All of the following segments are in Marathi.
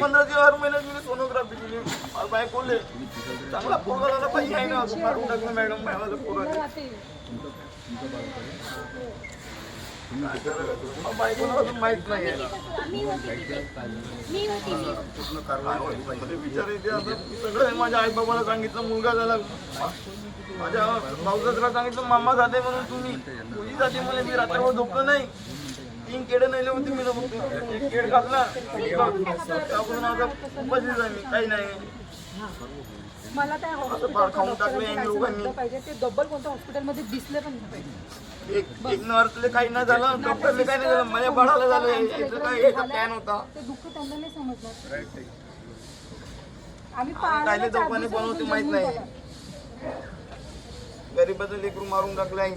15ची हर महिन्यात मी सोनोग्राफी केली. बायकोले चांगला पोरगा झाला पाहिजे आहे ना, मारून टाकलं मॅडम माझ्या पोराला. बायकोला अजून माहित नाही आहे. विचार येते आता सगळं. माझ्या आई बाबाला सांगितलं मुलगा झाला, माझ्या भाऊजाला सांगितलं मामा जाते म्हणून, तुम्ही मुली जाते म्हणे. मी रात्रभर झोपलो नाही, 3 केडे नेले होते मी, एक केड घातला त्यापासून आता उपाशीच आहे मी, काही नाही. मला त्या खाऊन टाकले लोकांनी. पाहिजे ते डबल कोणत्या हॉस्पिटलमध्ये दिसले पण नाही पाहिजे. एक नर्सले काही नाही झालं, डॉक्टरले काही नाही झालं, माझ्या बाळाला झालं. याचं काय याचा प्लॅन होता. ते दुःख त्यांना नाही समजणार. आम्ही कायले चौकाने बनवते माहित नाही. गरीबाचं लेकरू मारून टाकलं आहे.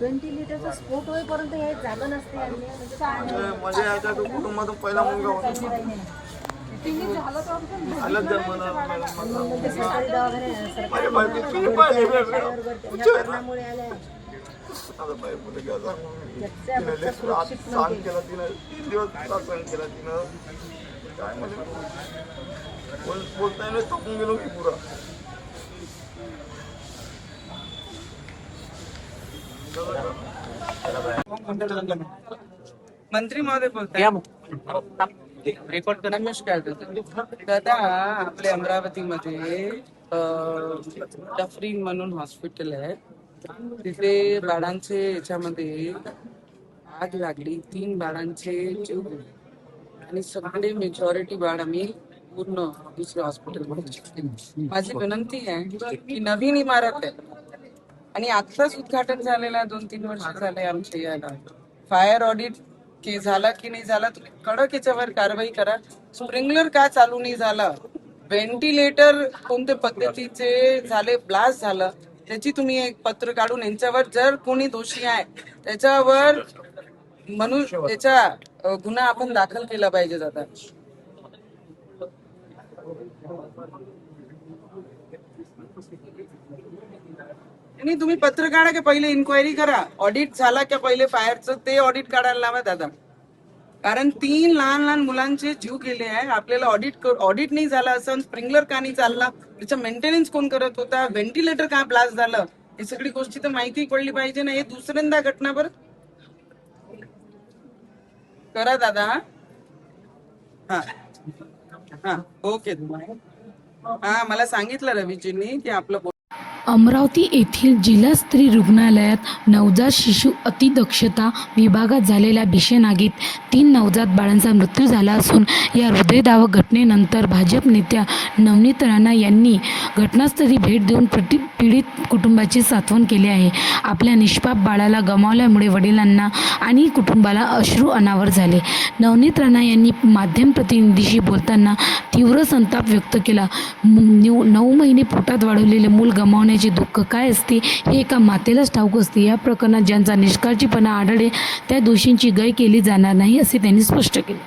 व्हेंटिलेटरचा स्फोट होईपर्यंत हे जागा नसते. म्हणजे याच्या कुटुंबातून पहिला मुलगा होता. अलग जन्मला माझ्या बायको तुम्ही पाहिजे सहन केला तिनं. 3 दिवस सहन केला तिनं. काय म्हणजे बोलता येईल, थकून गेलो मी पुरा. मंत्री महोदय बोलतात. रेकॉर्ड करा. नमस्कार दादा, आपल्या अमरावतीमध्ये डफरीन म्हणून हॉस्पिटल आहे, तिथे बाळांचे याच्यामध्ये आग लागली. 3 बाळांचे जीव गेले आणि सगळे मेजॉरिटी बाळ आम्ही पूर्ण दुसऱ्या हॉस्पिटलमध्ये शिफ्ट केले. माझी विनंती आहे की नवीन इमारत आहे आणि आत्ताच उद्घाटन झालेलं, 2-3 वर्ष झाले आमच्या याला. फायर ऑडिट की झाला की नाही झाला, तुम्ही कडक याच्यावर कारवाई करा. स्प्रिंकलर का चालू नाही झालं, व्हेंटिलेटर कोणत्या पद्धतीचे झाले, ब्लास्ट झालं, त्याची तुम्ही एक पत्र काढून यांच्यावर जर कोणी दोषी आहे त्याच्यावर म्हणून त्याचा गुन्हा आपण दाखल केला पाहिजे. जाता आणि तुम्ही पत्र काढा की पहिले इन्क्वायरी करा, ऑडिट झाला की पहिले फायरचं ते ऑडिट काढायला लावा दादा. कारण 3 लहान मुलांचे जीव गेले आहे. आपल्याला ऑडिट नाही झाला असं, स्प्रिंकलर का नाही चालला, त्याचं मेंटेनन्स कोण करत होता, व्हेंटिलेटर का ब्लास्ट झालं, ही सगळी गोष्टी तर माहिती पडली पाहिजे ना. हे दुसऱ्यांदा घटना बरं करा दादा. हा हा ओके. हा मला सांगितलं रवीजींनी की आपलं अमरावती येथील जिल्हा स्त्री रुग्णालयात नवजात शिशु अतिदक्षता विभागात झालेल्या भीषण आगीत 3 नवजात बाळांचा मृत्यू झाला असून या हृदयद्रावक घटनेनंतर भाजप नेत्या नवनीत राणा यांनी घटनास्थळी भेट देऊन पीडित कुटुंबाची सांत्वन केले आहे. आपल्या निष्पाप बाळाला गमावल्यामुळे वडिलांना आणि कुटुंबाला अश्रू अनावर झाले. नवनीत राणा यांनी माध्यम प्रतिनिधीशी बोलताना तीव्र संताप व्यक्त केला. 9 महिने पोटात वाढवलेले मूल गमावण्याचे दुःख काय असते हे एका मातेलाच ठाऊक असते. या प्रकरणात ज्यांचा निष्काळजीपणा आढळेल त्या दोषींची गय केली जाणार नाही असे त्यांनी स्पष्ट केले.